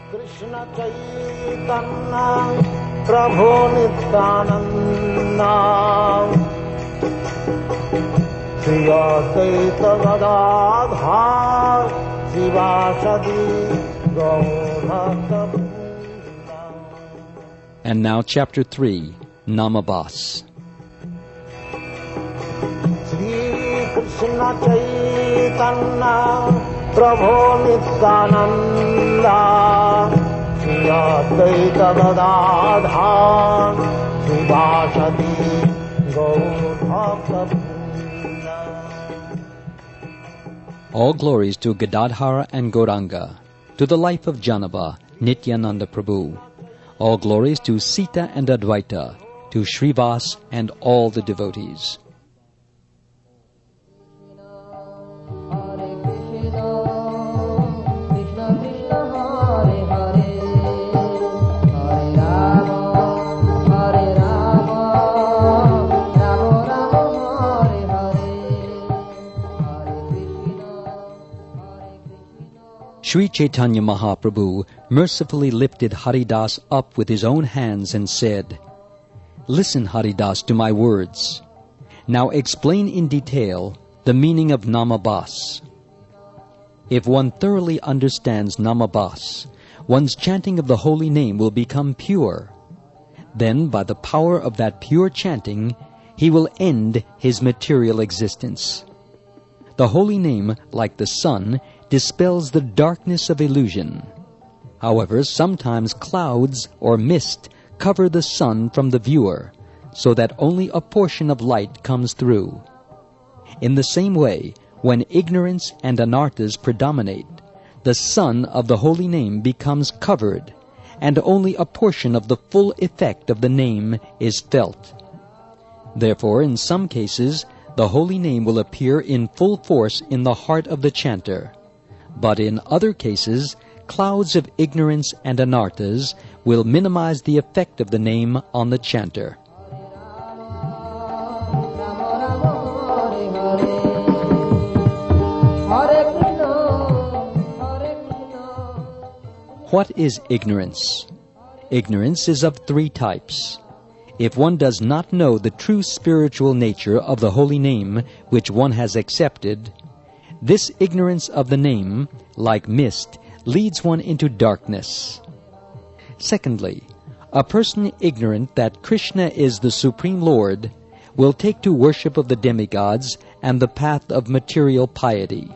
Krishna Caitanya Prabhu Nityananda Sri Advaita Gadadhar Sivasadi Gaurabhakta. And now Chapter 3, Namabhasa. Krishna Caitanya Prabhu Nityananda Sri Advaita Gadadhar Sivasadi Gaurabhakta. All glories to Gadadhara and Gauranga, to the life of Janava, Nityananda Prabhu. All glories to Sita and Advaita, to Srivas and all the devotees. Sri Chaitanya Mahaprabhu mercifully lifted Haridas up with his own hands and said, "Listen, Haridas, to my words. Now explain in detail the meaning of Namabhasa. If one thoroughly understands Namabhasa, one's chanting of the holy name will become pure. Then, by the power of that pure chanting, he will end his material existence. The holy name, like the sun, dispels the darkness of illusion. However, sometimes clouds or mist cover the sun from the viewer, so that only a portion of light comes through. In the same way, when ignorance and anarthas predominate, the sun of the holy name becomes covered, and only a portion of the full effect of the name is felt. Therefore, in some cases, the holy name will appear in full force in the heart of the chanter, but in other cases, clouds of ignorance and anarthas will minimize the effect of the name on the chanter. What is ignorance? Ignorance is of three types. If one does not know the true spiritual nature of the holy name which one has accepted, this ignorance of the name, like mist, leads one into darkness. Secondly, a person ignorant that Krishna is the Supreme Lord will take to worship of the demigods and the path of material piety.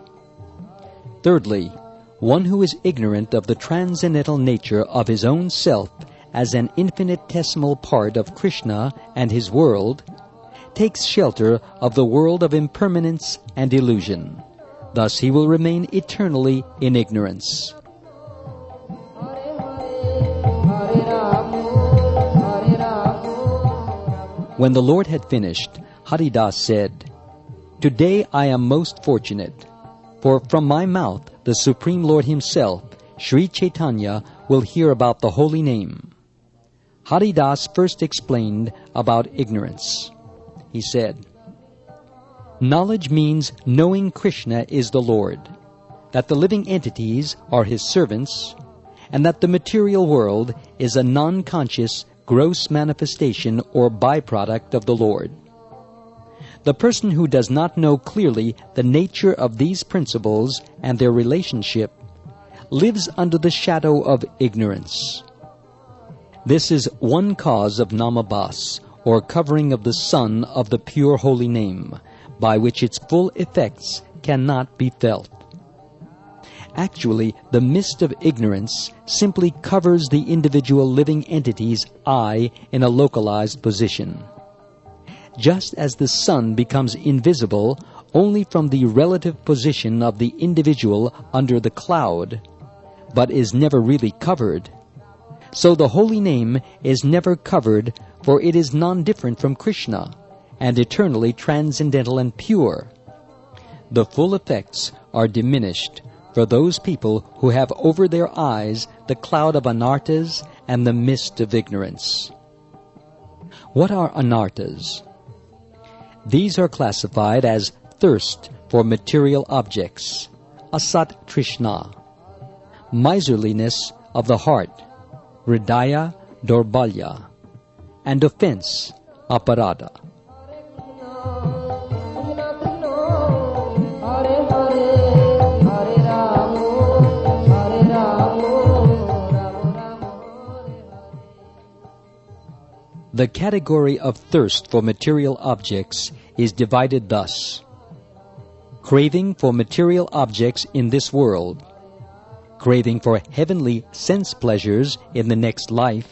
Thirdly, one who is ignorant of the transcendental nature of his own self as an infinitesimal part of Krishna and his world, takes shelter of the world of impermanence and illusion. Thus he will remain eternally in ignorance. When the Lord had finished, Haridas said, "Today I am most fortunate, for from my mouth the Supreme Lord himself, Sri Chaitanya, will hear about the holy name." Haridas first explained about ignorance. He said, "Knowledge means knowing Krishna is the Lord, that the living entities are his servants, and that the material world is a non-conscious, gross manifestation or byproduct of the Lord. The person who does not know clearly the nature of these principles and their relationship lives under the shadow of ignorance. This is one cause of Namabhasa, or covering of the sun of the pure holy name, by which its full effects cannot be felt. Actually, the mist of ignorance simply covers the individual living entity's eye in a localized position. Just as the sun becomes invisible only from the relative position of the individual under the cloud, but is never really covered, so the holy name is never covered, for it is non-different from Krishna, and eternally transcendental and pure. The full effects are diminished for those people who have over their eyes the cloud of anarthas and the mist of ignorance. What are anarthas? These are classified as thirst for material objects, asat trishna, miserliness of the heart, hridaya dorbalya, and offense, aparada. The category of thirst for material objects is divided thus: craving for material objects in this world, craving for heavenly sense pleasures in the next life,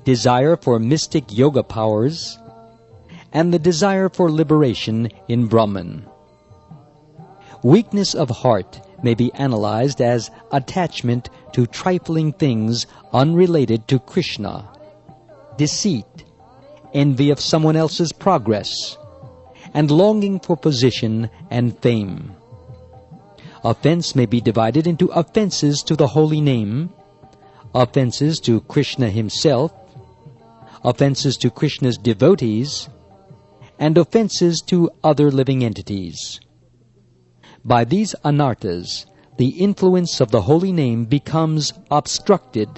desire for mystic yoga powers, and the desire for liberation in Brahman. Weakness of heart may be analyzed as attachment to trifling things unrelated to Krishna, deceit, envy of someone else's progress, and longing for position and fame. Offense may be divided into offenses to the holy name, offenses to Krishna himself, offenses to Krishna's devotees, and offenses to other living entities. By these anarthas, the influence of the holy name becomes obstructed,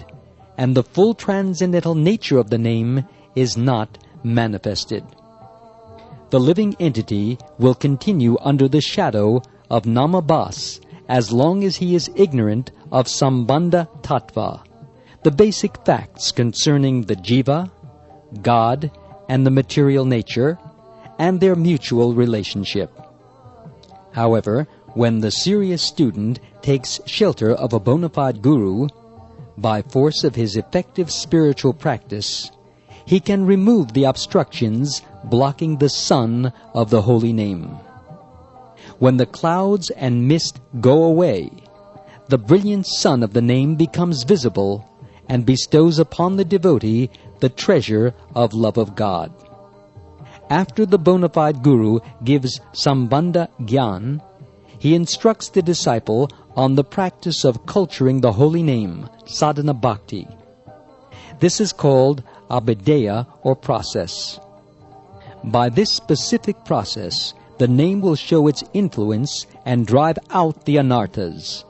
and the full transcendental nature of the name is not manifested. The living entity will continue under the shadow of Namabhasa as long as he is ignorant of Sambandha tattva, the basic facts concerning the jiva, God, and the material nature, and their mutual relationship. However, when the serious student takes shelter of a bona fide guru, by force of his effective spiritual practice, he can remove the obstructions blocking the sun of the holy name. When the clouds and mist go away, the brilliant sun of the name becomes visible and bestows upon the devotee the treasure of love of God. After the bona fide guru gives Sambandha Gyan, he instructs the disciple on the practice of culturing the holy name, sadhana bhakti. This is called abhideya or process. By this specific process, the name will show its influence and drive out the anarthas.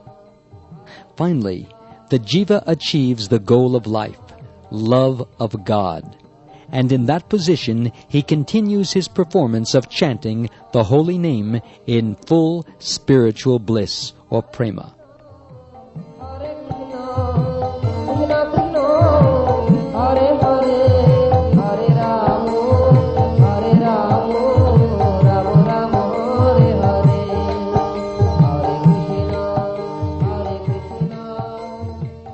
Finally, the jiva achieves the goal of life, love of God, and in that position he continues his performance of chanting the holy name in full spiritual bliss or prema.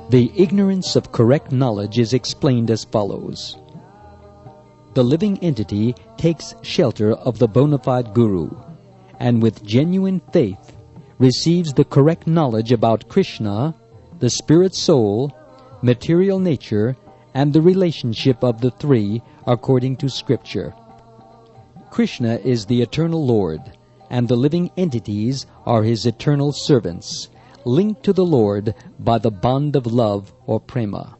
The ignorance of correct knowledge is explained as follows. The living entity takes shelter of the bona fide guru, and with genuine faith receives the correct knowledge about Krishna, the spirit soul, material nature, and the relationship of the three according to Scripture. Krishna is the eternal Lord, and the living entities are his eternal servants, linked to the Lord by the bond of love or prema.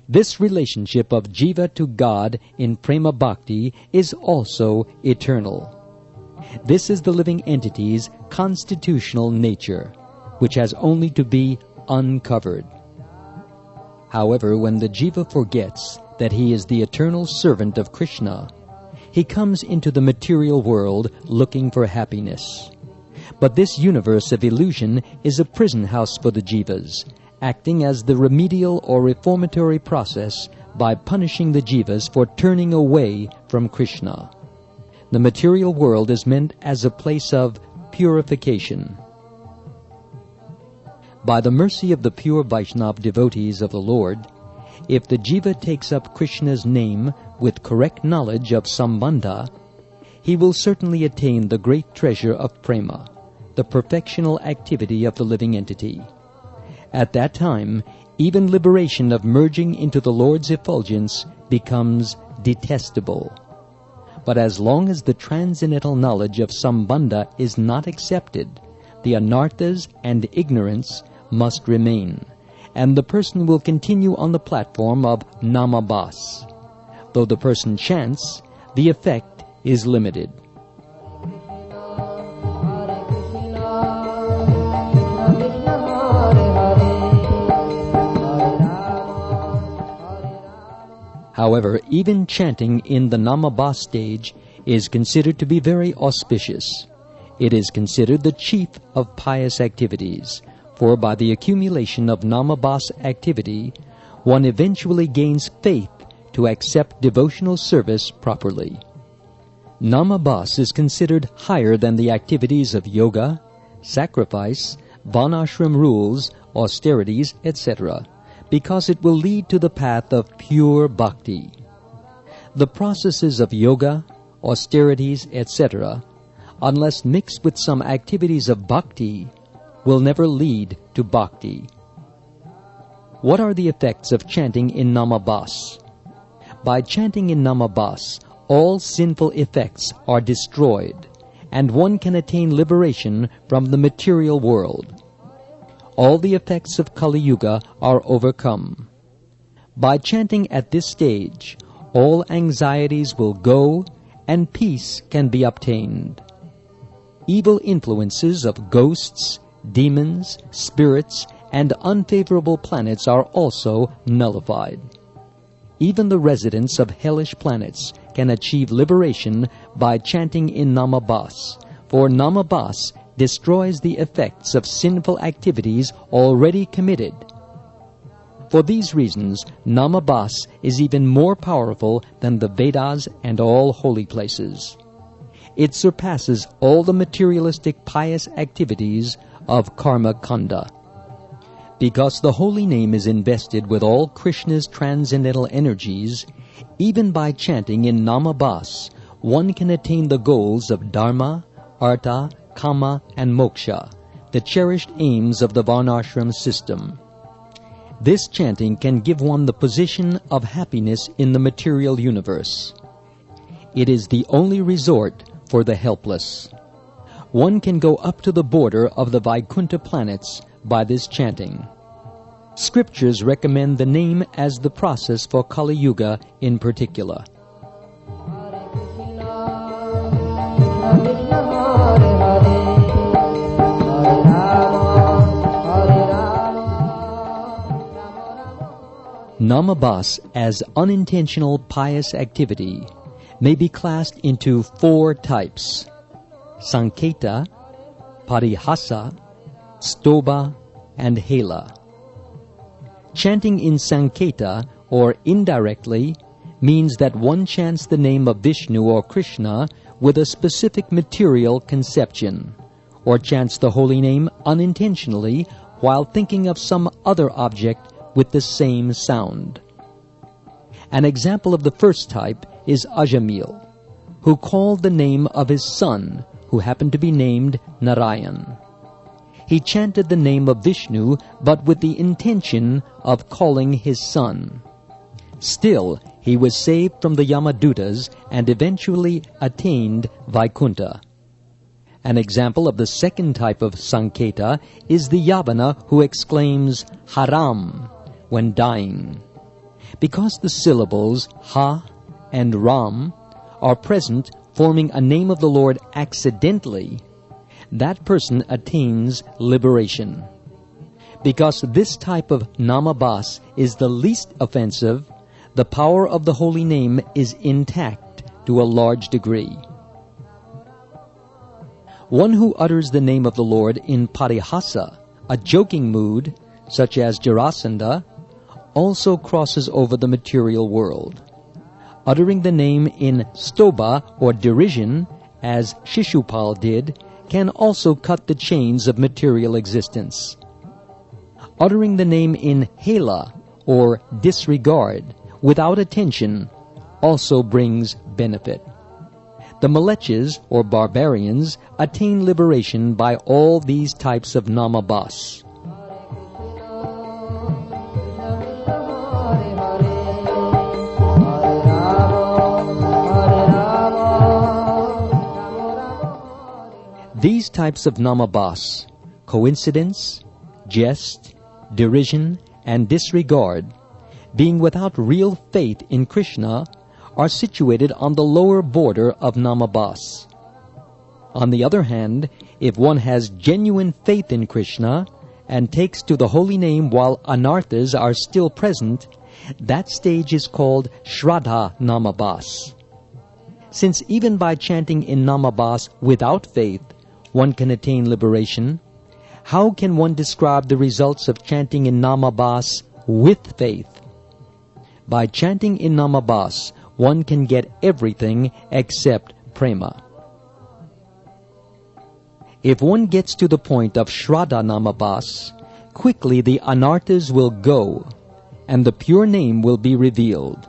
This relationship of jiva to God in prema bhakti is also eternal. This is the living entity's constitutional nature, which has only to be uncovered. However, when the jiva forgets that he is the eternal servant of Krishna, he comes into the material world looking for happiness. But this universe of illusion is a prison house for the jivas, acting as the remedial or reformatory process by punishing the jivas for turning away from Krishna. The material world is meant as a place of purification. By the mercy of the pure Vaishnava devotees of the Lord, if the jiva takes up Krishna's name with correct knowledge of Sambandha, he will certainly attain the great treasure of prema, the perfectional activity of the living entity. At that time, even liberation of merging into the Lord's effulgence becomes detestable. But as long as the transcendental knowledge of Sambandha is not accepted, the anarthas and ignorance must remain, and the person will continue on the platform of Namabasa. Though the person chants, the effect is limited. However, even chanting in the Namabhasa stage is considered to be very auspicious. It is considered the chief of pious activities, for by the accumulation of Namabhasa activity, one eventually gains faith to accept devotional service properly. Namabhasa is considered higher than the activities of yoga, sacrifice, varnashram rules, austerities, etc., because it will lead to the path of pure bhakti. The processes of yoga, austerities, etc., unless mixed with some activities of bhakti, will never lead to bhakti. What are the effects of chanting in Namabhasa? By chanting in Namabhasa, all sinful effects are destroyed, and one can attain liberation from the material world. All the effects of Kali Yuga are overcome. By chanting at this stage, all anxieties will go and peace can be obtained. Evil influences of ghosts, demons, spirits, and unfavorable planets are also nullified. Even the residents of hellish planets can achieve liberation by chanting in Namabhasa, for Namabhasa destroys the effects of sinful activities already committed. For these reasons, Namabhasa is even more powerful than the Vedas and all holy places. It surpasses all the materialistic pious activities of karma kanda. Because the holy name is invested with all Krishna's transcendental energies, even by chanting in Namabhasa, one can attain the goals of dharma, artha, kama, and moksha, the cherished aims of the varnashram system. This chanting can give one the position of happiness in the material universe. It is the only resort for the helpless. One can go up to the border of the Vaikuntha planets by this chanting. Scriptures recommend the name as the process for Kali Yuga in particular. Namabhasa as unintentional pious activity may be classed into 4 types: Sanketa, Parihasa, Stoba, and Hela. Chanting in Sanketa, or indirectly, means that one chants the name of Vishnu or Krishna with a specific material conception, or chants the holy name unintentionally while thinking of some other object with the same sound. An example of the first type is Ajamil, who called the name of his son, who happened to be named Narayan. He chanted the name of Vishnu, but with the intention of calling his son. Still, he was saved from the Yamadutas and eventually attained Vaikuntha. An example of the second type of Sanketa is the Yavana who exclaims Haram when dying. Because the syllables Ha and Ram are present, forming a name of the Lord accidentally, that person attains liberation. Because this type of Namabhasa is the least offensive, the power of the holy name is intact to a large degree. One who utters the name of the Lord in Parihasa, a joking mood, such as Jarasandha, also crosses over the material world. Uttering the name in Stoba, or derision, as Shishupal did, can also cut the chains of material existence. Uttering the name in Hela, or disregard, without attention, also brings benefit. The Maleches, or barbarians, attain liberation by all these types of Namabhasa. These types of Namabhasa, coincidence, jest, derision, and disregard, being without real faith in Krishna, are situated on the lower border of Namabhasa. On the other hand, if one has genuine faith in Krishna and takes to the holy name while anarthas are still present, That stage is called Shraddha Namabhasa. Since even by chanting in Namabhasa without faith, one can attain liberation, how can one describe the results of chanting in Namabhasa with faith? By chanting in Namabhasa, one can get everything except prema. If one gets to the point of Shraddha Namabhasa, quickly the anarthas will go, and the pure name will be revealed.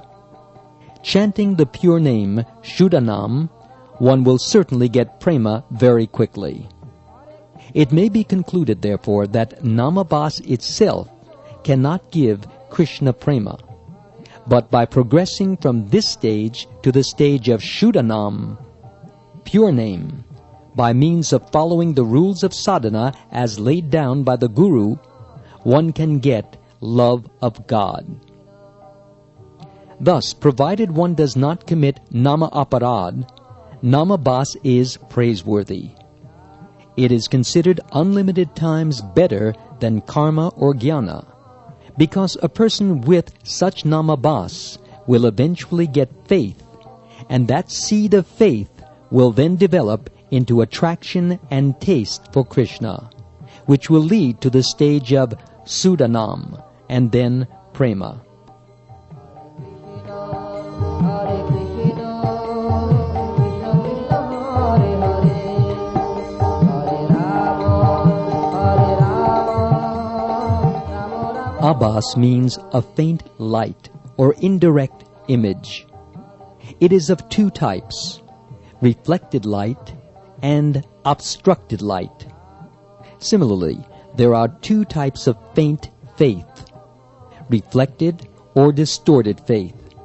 Chanting the pure name, sudanama, one will certainly get prema very quickly. It may be concluded, therefore, that Namabhasa itself cannot give Krishna prema. But by progressing from this stage to the stage of sudanama, pure name, by means of following the rules of sadhana as laid down by the Guru, one can get love of God. Thus, provided one does not commit nama aparad, Namabhasa is praiseworthy. It is considered unlimited times better than karma or gyana, because a person with such Namabhasa will eventually get faith, and that seed of faith will then develop into attraction and taste for Krishna, which will lead to the stage of sudanama and then prema. Abhas means a faint light or indirect image. It is of two types, reflected light and obstructed light. Similarly, there are two types of faint faith, reflected or distorted faith,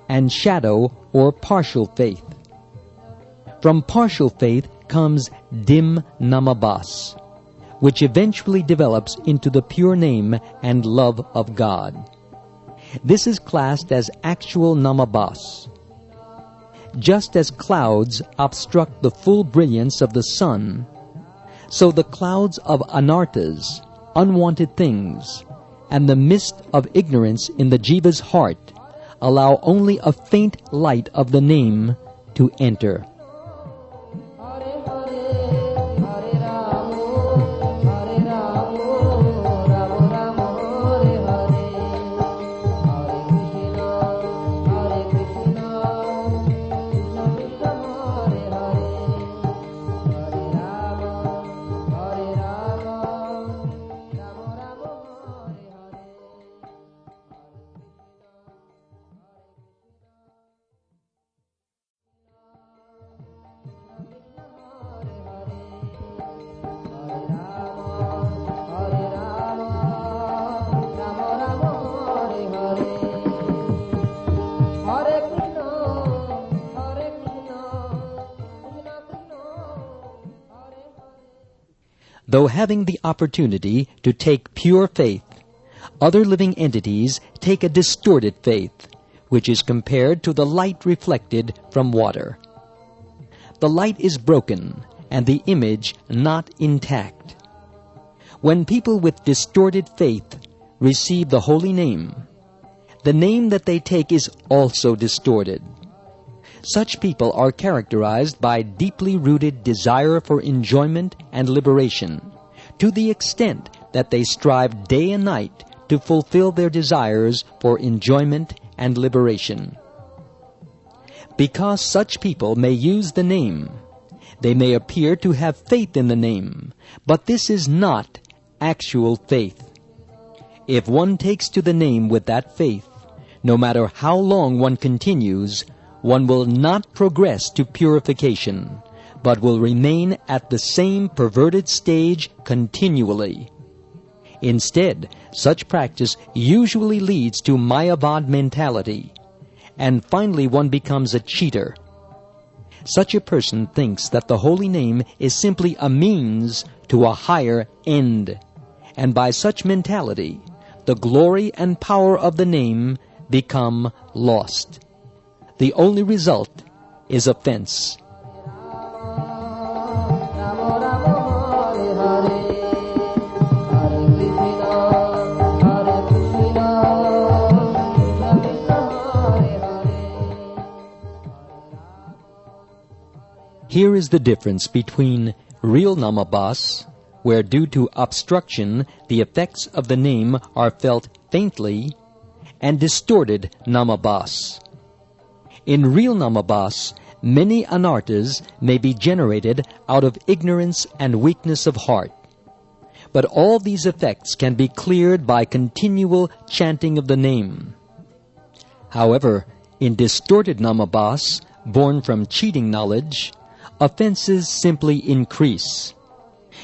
and shadow or partial faith. From partial faith comes dim Namabhasa, which eventually develops into the pure name and love of God. This is classed as actual Namabhasa. Just as clouds obstruct the full brilliance of the sun, so the clouds of anarthas, unwanted things, and the mist of ignorance in the jiva's heart allow only a faint light of the name to enter. Though having the opportunity to take pure faith, other living entities take a distorted faith, which is compared to the light reflected from water. The light is broken, and the image not intact. When people with distorted faith receive the holy name, the name that they take is also distorted. Such people are characterized by deeply rooted desire for enjoyment and liberation, to the extent that they strive day and night to fulfill their desires for enjoyment and liberation. Because such people may use the name, they may appear to have faith in the name, but this is not actual faith. If one takes to the name with that faith, no matter how long one continues, one will not progress to purification, but will remain at the same perverted stage continually. Instead, such practice usually leads to mayavad mentality, and finally one becomes a cheater. Such a person thinks that the holy name is simply a means to a higher end, and by such mentality, the glory and power of the name become lost. The only result is offense. Here is the difference between real Namabhasa, where due to obstruction the effects of the name are felt faintly, and distorted Namabhasa. In real Namabhasa, many anarthas may be generated out of ignorance and weakness of heart. But all these effects can be cleared by continual chanting of the name. However, in distorted Namabhasa, born from cheating knowledge, offences simply increase.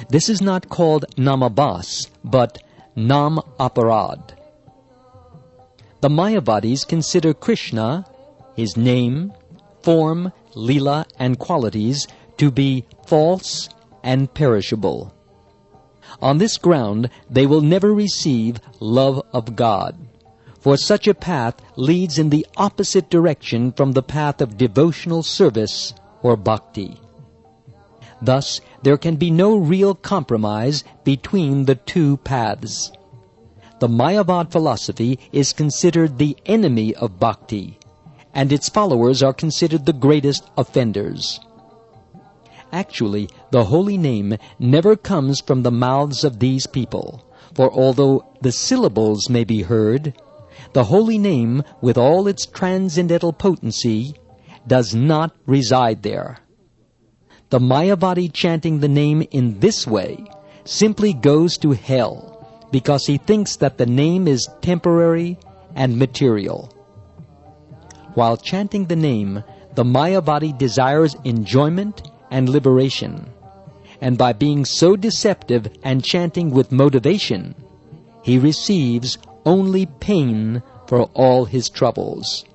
This is not called Namabhasa, but Nam-aparad. The Mayavadis consider Krishna, his name, form, lila, and qualities to be false and perishable. On this ground, they will never receive love of God, for such a path leads in the opposite direction from the path of devotional service or bhakti. Thus, there can be no real compromise between the two paths. The Mayavad philosophy is considered the enemy of bhakti, and its followers are considered the greatest offenders. Actually, the holy name never comes from the mouths of these people, for although the syllables may be heard, the holy name, with all its transcendental potency, does not reside there. The Mayavadi chanting the name in this way simply goes to hell, because he thinks that the name is temporary and material. While chanting the name, the Mayavadi desires enjoyment and liberation, and by being so deceptive and chanting with motivation, he receives only pain for all his troubles.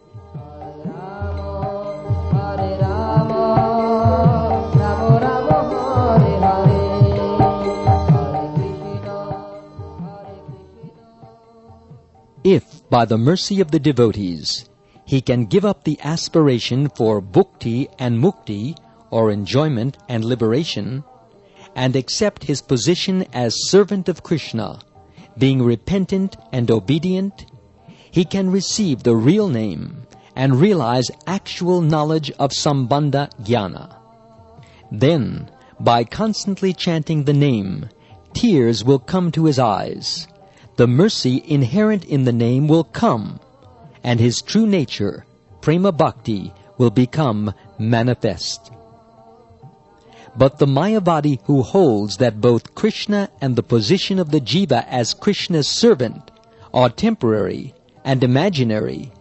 If, by the mercy of the devotees, he can give up the aspiration for bhukti and mukti, or enjoyment and liberation, and accept his position as servant of Krishna, being repentant and obedient, he can receive the real name and realize actual knowledge of Sambandha gyana. Then, by constantly chanting the name, tears will come to his eyes. The mercy inherent in the name will come, and his true nature, prema bhakti, will become manifest. But the Mayavadi who holds that both Krishna and the position of the jiva as Krishna's servant are temporary and imaginary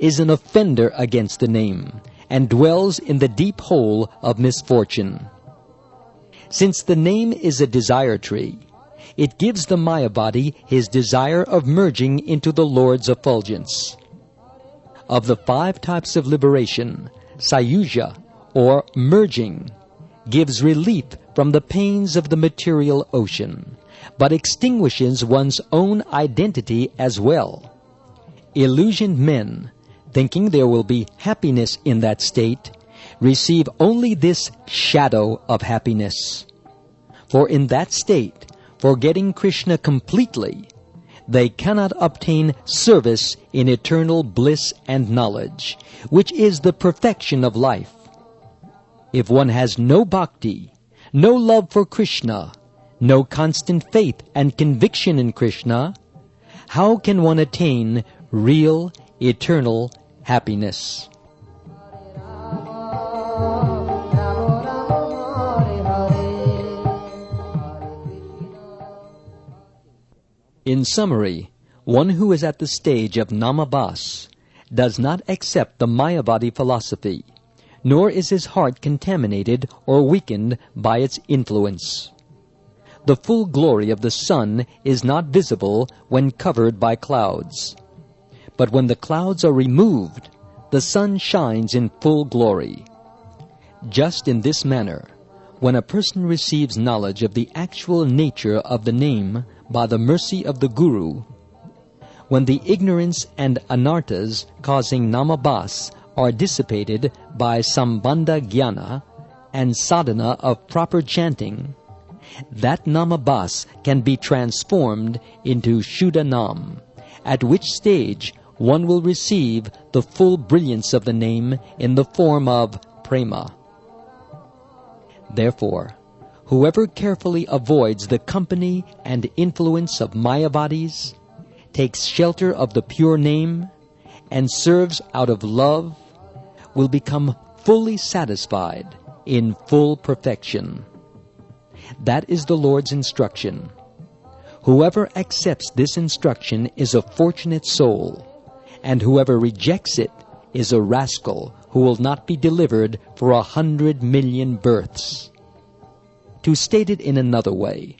is an offender against the name and dwells in the deep hole of misfortune. Since the name is a desire tree, it gives the Mayavadi his desire of merging into the Lord's effulgence. Of the 5 types of liberation, sayuja, or merging, gives relief from the pains of the material ocean, but extinguishes one's own identity as well. Illusioned men, thinking there will be happiness in that state, receive only this shadow of happiness. For in that state, forgetting Krishna completely, they cannot obtain service in eternal bliss and knowledge, which is the perfection of life. If one has no bhakti, no love for Krishna, no constant faith and conviction in Krishna, how can one attain real, eternal happiness? In summary, one who is at the stage of Namabhasa does not accept the Mayavadi philosophy, nor is his heart contaminated or weakened by its influence. The full glory of the sun is not visible when covered by clouds. But when the clouds are removed, the sun shines in full glory. Just in this manner, when a person receives knowledge of the actual nature of the name by the mercy of the Guru, when the ignorance and anarthas causing Namabhasa are dissipated by Sambandha gyana and sadhana of proper chanting, that Namabhasa can be transformed into sudanama, at which stage one will receive the full brilliance of the name in the form of prema. Therefore, whoever carefully avoids the company and influence of Mayavadis, takes shelter of the pure name, and serves out of love, will become fully satisfied in full perfection. That is the Lord's instruction. Whoever accepts this instruction is a fortunate soul, and whoever rejects it is a rascal who will not be delivered for 100 million births. To state it in another way,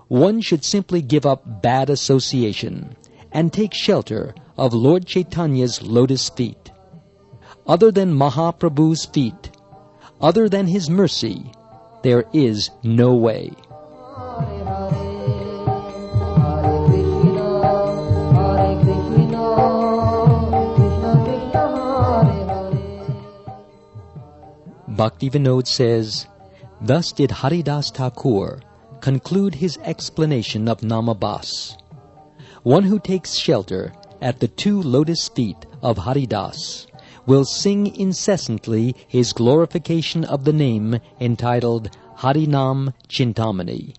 one should simply give up bad association and take shelter of Lord Chaitanya's lotus feet. Other than Mahaprabhu's feet, other than his mercy, there is no way. Bhaktivinoda says, thus did Haridas Thakur conclude his explanation of Namabhasa. One who takes shelter at the 2 lotus feet of Haridas will sing incessantly his glorification of the name entitled Hari-nama-cintamani.